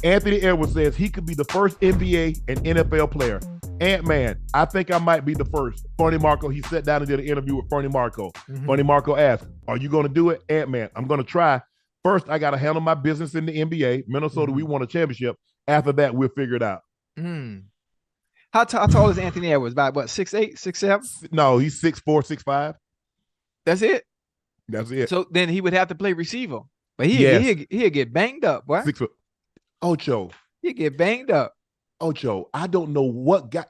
Anthony Edwards says he could be the first NBA and NFL player. Ant-Man, I think I might be the first. Funny Marco, he sat down and did an interview with Funny Marco. Mm-hmm. Funny Marco asked, are you going to do it? Ant-Man, I'm going to try. First, I got to handle my business in the NBA. Minnesota, we won a championship. After that, we'll figure it out. How tall is Anthony Edwards? About what, 6'8", 6'7"? No, he's 6'4", 6'5". That's it? That's it. So then he would have to play receiver. But he'll get banged up, boy. 6 foot. Ocho. He'll get banged up. Ocho, I don't know what got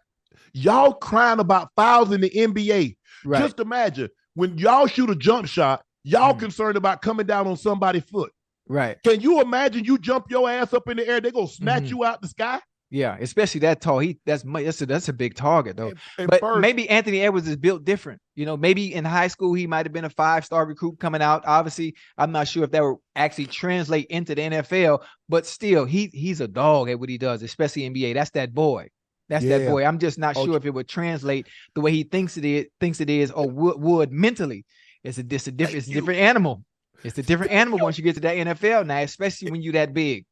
y'all crying about fouls in the NBA. Right. Just imagine when y'all shoot a jump shot, y'all concerned about coming down on somebody's foot. Right. Can you imagine you jump your ass up in the air, they're gonna snatch you out the sky? Yeah, especially that tall. That's a big target though. But maybe Anthony Edwards is built different. You know, maybe in high school he might have been a 5-star recruit coming out. Obviously, I'm not sure if that would actually translate into the NFL, but still, he's a dog at what he does, especially NBA. That's that boy. That boy. I'm just not sure if it would translate the way he thinks it is, or would mentally. It's a different animal. It's a different animal once you get to that NFL now, especially when you're that big.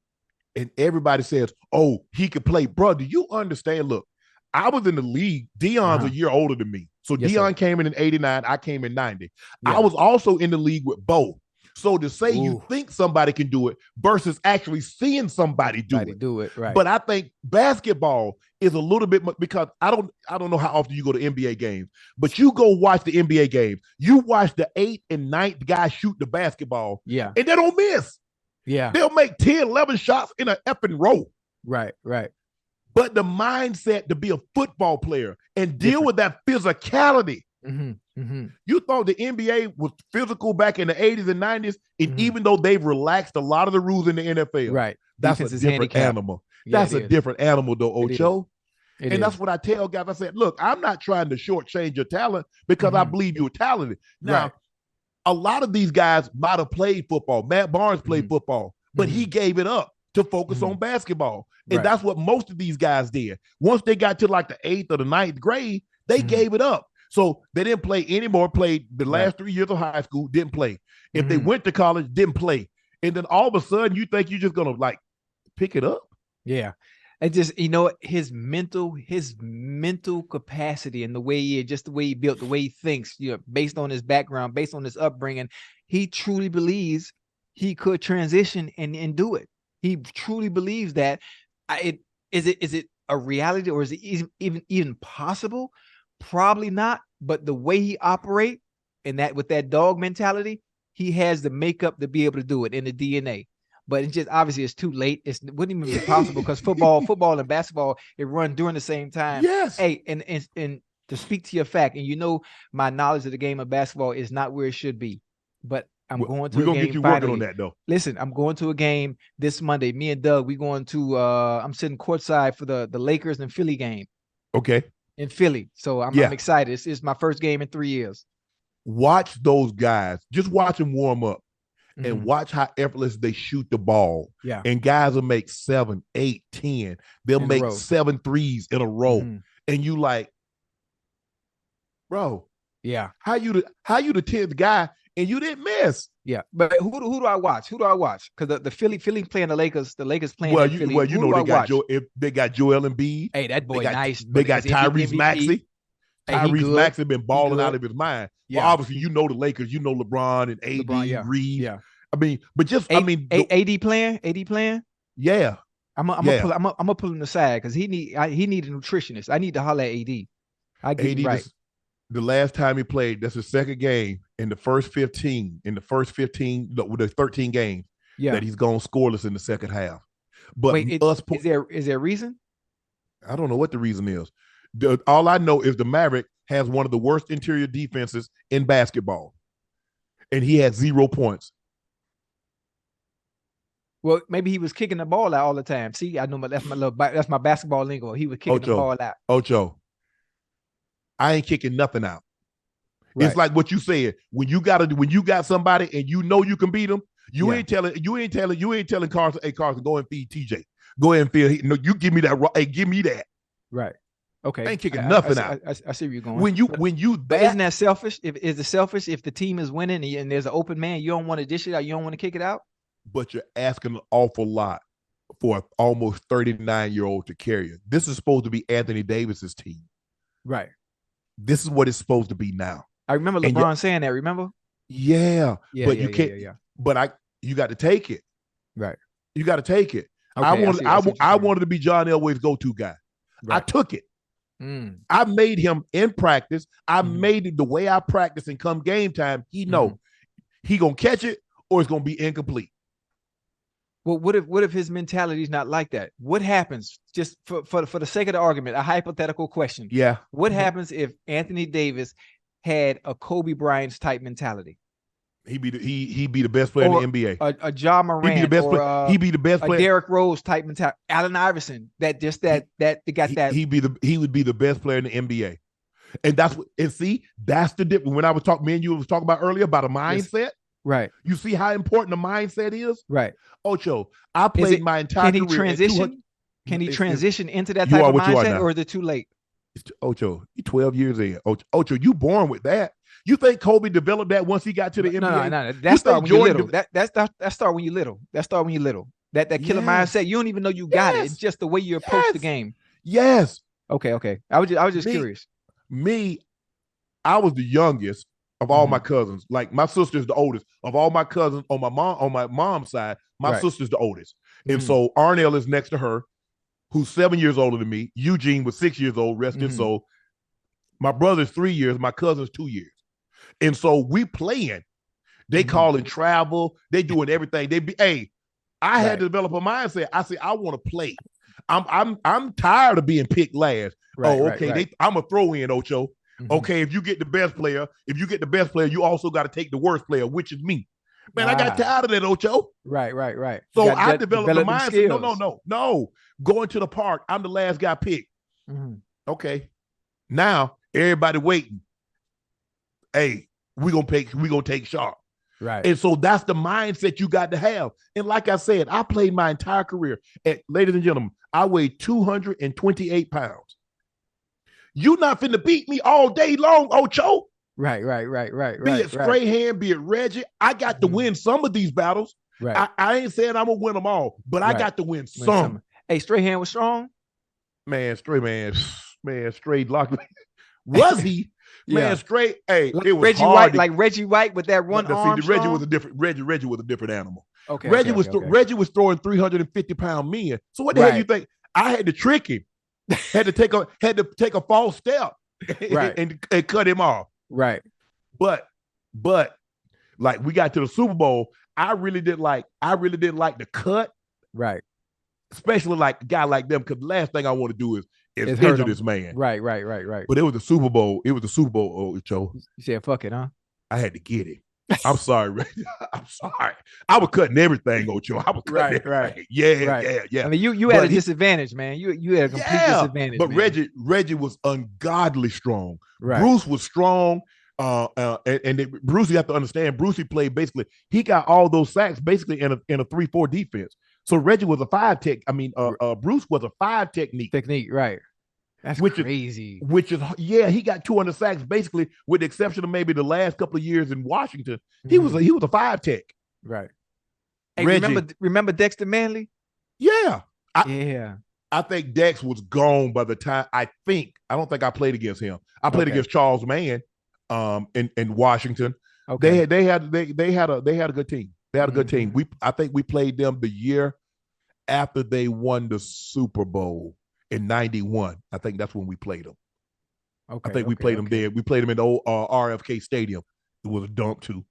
And everybody says, oh, he could play. Bro, do you understand? Look, I was in the league. Dion's a year older than me. So yes, Dion came in 89. I came in 90. Yeah. I was also in the league with Bo. So to say you think somebody can do it versus actually seeing somebody do it. Right. But I think basketball is a little bit because I don't know how often you go to NBA games, but you go watch the NBA games. You watch the 8th and 9th guy shoot the basketball. Yeah. And they don't miss. Yeah. They'll make 10, 11 shots in an effing row. Right. But the mindset to be a football player and deal with that physicality. You thought the NBA was physical back in the 80s and 90s, and even though they've relaxed a lot of the rules in the NFL, right? That's a different animal. That's a different animal, though, Ocho. And that's what I tell guys. I said, look, I'm not trying to shortchange your talent because I believe you're talented. Now, a lot of these guys might have played football. Matt Barnes played football, but he gave it up to focus on basketball. And that's what most of these guys did. Once they got to like the 8th or the 9th grade, they gave it up. So they didn't play anymore, played the last 3 years of high school, didn't play. If they went to college, didn't play. And then all of a sudden you think you're just going to like pick it up. Yeah. And just, you know, his mental capacity and the way he built, the way he thinks, you know, based on his background, based on his upbringing, he truly believes he could transition and do it. He truly believes that. Is it a reality, or is it even possible? Probably not. But the way he operates and that with that dog mentality, he has the makeup to be able to do it in the DNA. But it's just obviously it's too late. It wouldn't even be possible because football and basketball, it run during the same time. Yes. Hey, and to speak to your fact, and you know my knowledge of the game of basketball is not where it should be. But I'm going to a game. We're gonna get you working on that though. Listen, I'm going to a game this Monday. Me and Doug, we going to I'm sitting courtside for the Lakers and Philly game. Okay. In Philly. So I'm excited. It's my first game in 3 years. Watch those guys. Just watch them warm up. And watch how effortless they shoot the ball. Yeah. And guys will make 7, 8, 10. They'll make 7 threes in a row. And you like, bro. Yeah. How you the 10th guy and you didn't miss? Yeah. But who do I watch? Because the Philly playing the Lakers playing Philly. Well, you know they got Joel Embiid. Hey, that boy nice. They got Tyrese Maxey. Tyrese Maxey been balling out of his mind. Yeah. Well, obviously, you know the Lakers. You know LeBron and AD, Reed. Yeah. I mean, but just AD playing. Yeah. I'm gonna pull him aside because he need a nutritionist. I need to holler at AD. I get AD right. The last time he played, that's his second game in the first 15. With the 13 games, that he's gone scoreless in the second half. But wait, is there a reason? I don't know what the reason is. All I know is the Maverick has one of the worst interior defenses in basketball, and he had 0 points. Well, maybe he was kicking the ball out all the time. See, I know that's my basketball lingo. He was kicking the ball out. Ocho, I ain't kicking nothing out. Right. It's like what you said. When you got somebody and you know you can beat them, you ain't telling Carson, hey Carson, go and feed TJ. Go ahead and feed. No, you give me that. Hey, give me that. Right. Okay. I ain't kicking nothing out. I see where you're going. But isn't that selfish? Is it selfish if the team is winning and there's an open man, you don't want to dish it out, you don't want to kick it out? But you're asking an awful lot. for an almost 39-year-old to carry it. This is supposed to be Anthony Davis's team. Right. This is what it's supposed to be now. I remember LeBron saying that, remember? Yeah. But you can't. But you got to take it. Right. You got to take it. Okay, I wanted to be John Elway's go-to guy. Right. I took it. I made him in practice. I made it the way I practice, and come game time, he know he gonna catch it or it's gonna be incomplete. Well, what if his mentality is not like that? What happens, just for the sake of the argument, a hypothetical question? Yeah. What happens if Anthony Davis had a Kobe Bryant's type mentality? He'd be the best player in the NBA. A Ja Morant, he'd be the best player. A Derrick Rose type mentality. Allen Iverson, that he would be the best player in the NBA. And that's the difference. When I was talking, me and you was talking about earlier about a mindset. Yes. Right. You see how important the mindset is? Right. Ocho, I played my entire career. Can he transition into that type of mindset, or is it too late? Ocho, you're 12 years in. Ocho, you born with that. You think Kobe developed that once he got to the NBA? No. That start when you're little. That start when you're little. That start when you're little. That killer mindset. You don't even know you got it. It's just the way you approach the game. Yes. Okay. I was just curious. I was the youngest of all my cousins. Like, my sister's the oldest of all my cousins on my mom's side. My sister's the oldest, and so Arnell is next to her, who's 7 years older than me. Eugene was 6 years old, rest his soul. My brother's 3 years. My cousin's 2 years. And so we playing. They calling travel. They doing everything. I had to develop a mindset. I said, I want to play. I'm tired of being picked last. Right. I'm a throw in, Ocho. Okay, if you get the best player, you also got to take the worst player, which is me. Man, I got tired of that, Ocho. Right. So I developed the mindset. No. Going to the park, I'm the last guy picked. Okay. Now everybody waiting. Hey, we're gonna take Sharpe. Right. And so that's the mindset you got to have. And like I said, I played my entire career. Ladies and gentlemen, I weighed 228 pounds. You're not finna beat me all day long, Ocho. Right. Be it Strahan, be it Reggie. I got to win some of these battles. Right. I ain't saying I'm gonna win them all, but I got to win some. Hey, Strahan was strong. Man, straight lock. Was he? Man, straight. Hey, like it was Reggie hard White, like Reggie White with that one arm. Reggie was a different animal. Okay. Reggie was throwing 350-pound men. So what the hell do you think? I had to trick him. had to take a false step and cut him off. Right. But like, we got to the Super Bowl, I really didn't like the cut. Right. Especially like a guy like them, because the last thing I want to do is injure this man. Right. But it was the Super Bowl. Ocho. You said fuck it, huh? I had to get it. I'm sorry, Reggie. I'm sorry. I was cutting everything, Ocho. I was cutting everything. Right. Yeah. I mean, you had a disadvantage, man. You had a complete disadvantage. But man. Reggie was ungodly strong. Right. Bruce was strong. Bruce, you have to understand, Bruce, he played basically, he got all those sacks basically in a 3-4 defense. So Reggie was a 5 tech. Bruce was a 5 technique. Right. That's crazy. He got 200 sacks basically, with the exception of maybe the last couple of years in Washington. He was a 5 tech. Right. Hey, remember Dexter Manley? Yeah. Yeah. I think Dex was gone by the time. I don't think I played against him. I played against Charles Mann in Washington. Okay. They had a good team. They had a good team. I think we played them the year after they won the Super Bowl in '91. I think that's when we played them. Okay. I think we played them there. We played them in the old RFK Stadium. It was a dump too.